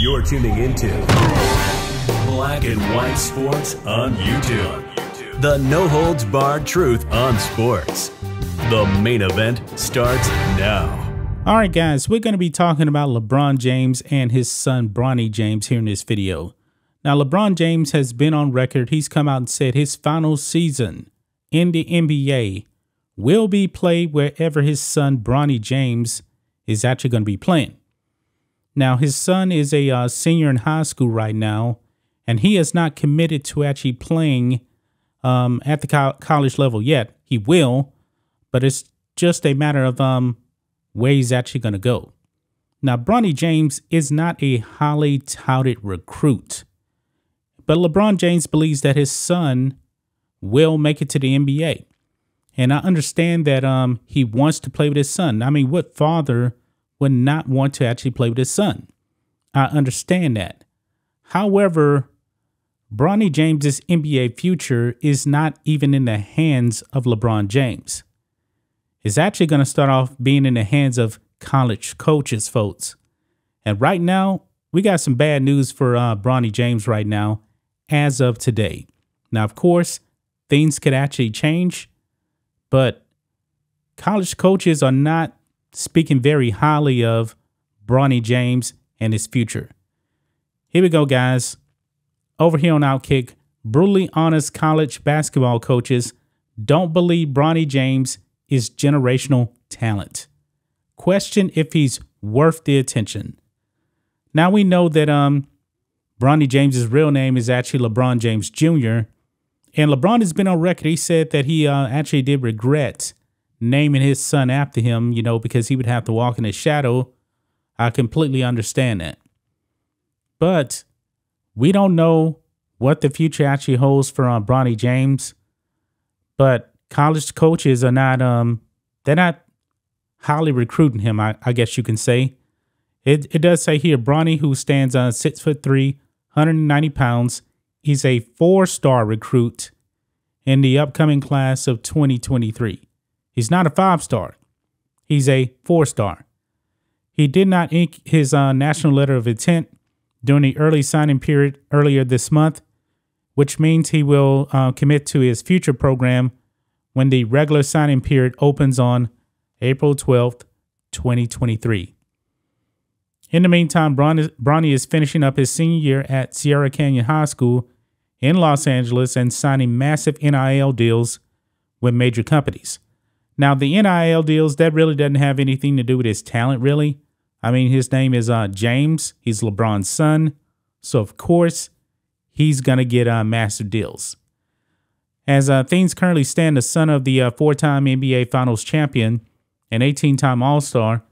You're tuning into Black and White Sports on YouTube. The no-holds-barred truth on sports. The main event starts now. All right, guys, we're going to be talking about LeBron James and his son, Bronny James, here in this video. Now, LeBron James has been on record. He's come out and said his final season in the NBA will be played wherever his son, Bronny James, is actually going to be playing. Now, his son is a senior in high school right now, and he is not committed to actually playing at the college level yet. He will, but it's just a matter of where he's actually going to go. Now, Bronny James is not a highly touted recruit, but LeBron James believes that his son will make it to the NBA. And I understand that he wants to play with his son. I mean, what father would not want to actually play with his son? I understand that. However, Bronny James's NBA future is not even in the hands of LeBron James. It's actually going to start off being in the hands of college coaches, folks. And right now, we got some bad news for Bronny James right now, as of today. Now, of course, things could actually change, but college coaches are not speaking very highly of Bronny James and his future. Here we go, guys. Over here on Outkick, brutally honest college basketball coaches don't believe Bronny James is generational talent. Question if he's worth the attention. Now we know that Bronny James's real name is actually LeBron James Jr., and LeBron has been on record. He said that he actually did regret naming his son after him, you know, because he would have to walk in his shadow. I completely understand that. But we don't know what the future actually holds for Bronny James. But college coaches are not, they're not highly recruiting him, I guess you can say. It does say here, Bronny, who stands 6'3", 190 pounds, he's a 4-star recruit in the upcoming class of 2023. He's not a 5-star. He's a 4-star. He did not ink his national letter of intent during the early signing period earlier this month, which means he will commit to his future program when the regular signing period opens on April 12th, 2023. In the meantime, Bronny is finishing up his senior year at Sierra Canyon High School in Los Angeles and signing massive NIL deals with major companies. Now, the NIL deals, that really doesn't have anything to do with his talent, really. I mean, his name is James. He's LeBron's son. So, of course, he's going to get massive deals. As things currently stand, the son of the 4-time NBA Finals champion and 18-time All-Star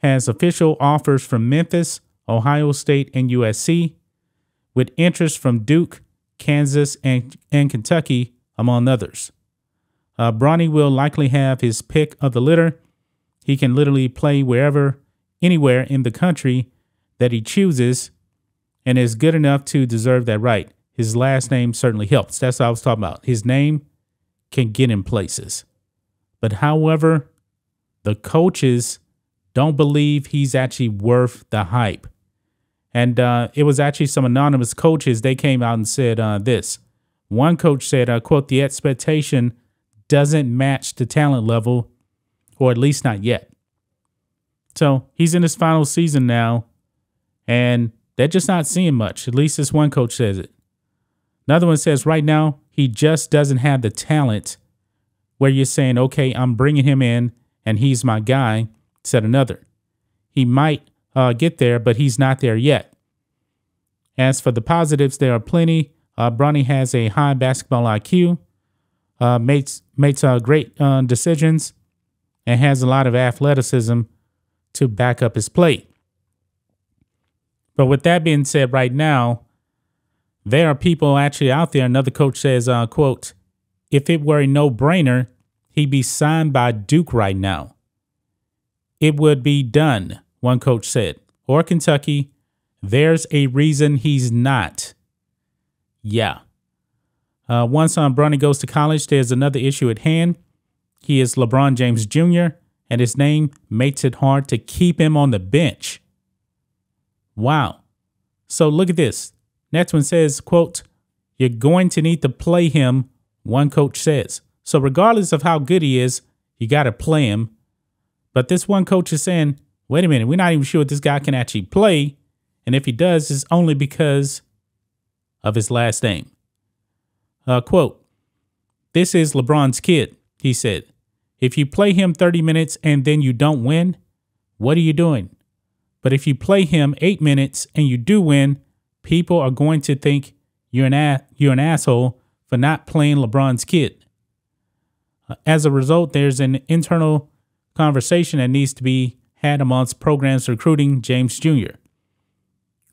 has official offers from Memphis, Ohio State, and USC, with interest from Duke, Kansas, and Kentucky, among others. Bronny will likely have his pick of the litter. He can literally play wherever, anywhere in the country that he chooses, and is good enough to deserve that right. His last name certainly helps. That's what I was talking about. His name can get him places. But however, the coaches don't believe he's actually worth the hype. And it was actually some anonymous coaches. They came out and said this. One coach said, quote, the expectation doesn't match the talent level, or at least not yet. So he's in his final season now, and they're just not seeing much. At least this one coach says it. Another one says right now, he just doesn't have the talent where you're saying, okay, I'm bringing him in and he's my guy, said another. He might get there, but he's not there yet. As for the positives, there are plenty. Bronny has a high basketball IQ, makes great decisions, and has a lot of athleticism to back up his play. But with that being said, right now, there are people actually out there. Another coach says, quote, if it were a no-brainer, he'd be signed by Duke right now. It would be done, one coach said. Or Kentucky. There's a reason he's not. Yeah. Once Bronny goes to college, there's another issue at hand. He is LeBron James Jr., and his name makes it hard to keep him on the bench. Wow. So look at this. Next one says, quote, "You're going to need to play him," one coach says. So regardless of how good he is, you got to play him. But this one coach is saying, wait a minute, we're not even sure if this guy can actually play. And if he does, it's only because of his last name. Quote, "This is LeBron's kid," he said. "If you play him 30 minutes and then you don't win, what are you doing? But if you play him 8 minutes and you do win, people are going to think you're an asshole for not playing LeBron's kid." As a result, there's an internal conversation that needs to be had amongst programs recruiting James Jr.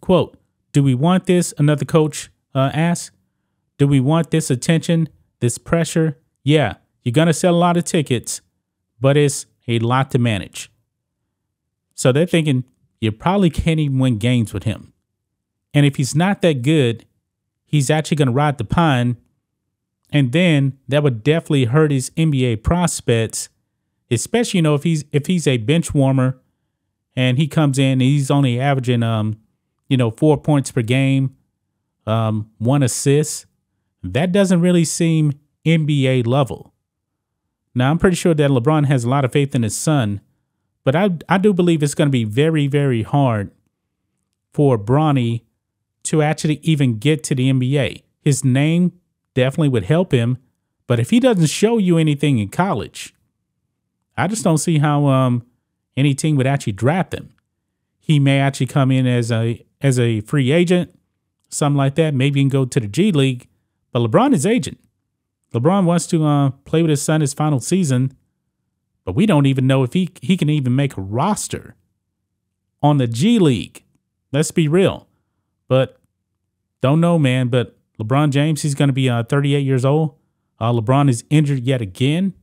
Quote, "Do we want this?" Another coach asked. "Do we want this attention, this pressure? Yeah, you're going to sell a lot of tickets, but it's a lot to manage." So they're thinking you probably can't even win games with him. And if he's not that good, he's actually going to ride the pine. And then that would definitely hurt his NBA prospects, especially, if he's a bench warmer and he comes in and he's only averaging, 4 points per game, 1 assist. That doesn't really seem NBA level. Now, I'm pretty sure that LeBron has a lot of faith in his son, but I do believe it's going to be very, very hard for Bronny to actually even get to the NBA. His name definitely would help him, but if he doesn't show you anything in college, I just don't see how any team would actually draft him. He may actually come in as a free agent, something like that. Maybe he can go to the G League, but LeBron is agent. LeBron wants to play with his son his final season, but we don't even know if he can even make a roster on the G League. Let's be real. But don't know, man. But LeBron James, he's going to be 38 years old. LeBron is injured yet again.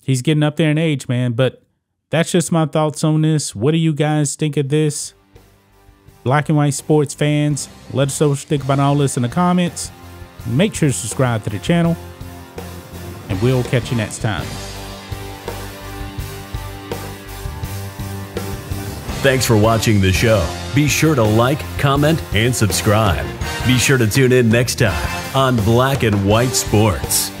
He's getting up there in age, man. But that's just my thoughts on this. What do you guys think of this? Black and white sports fans, let us know what you think about all this in the comments. Make sure to subscribe to the channel, and we'll catch you next time. Thanks for watching the show. Be sure to like, comment, and subscribe. Be sure to tune in next time on Black and White Sports.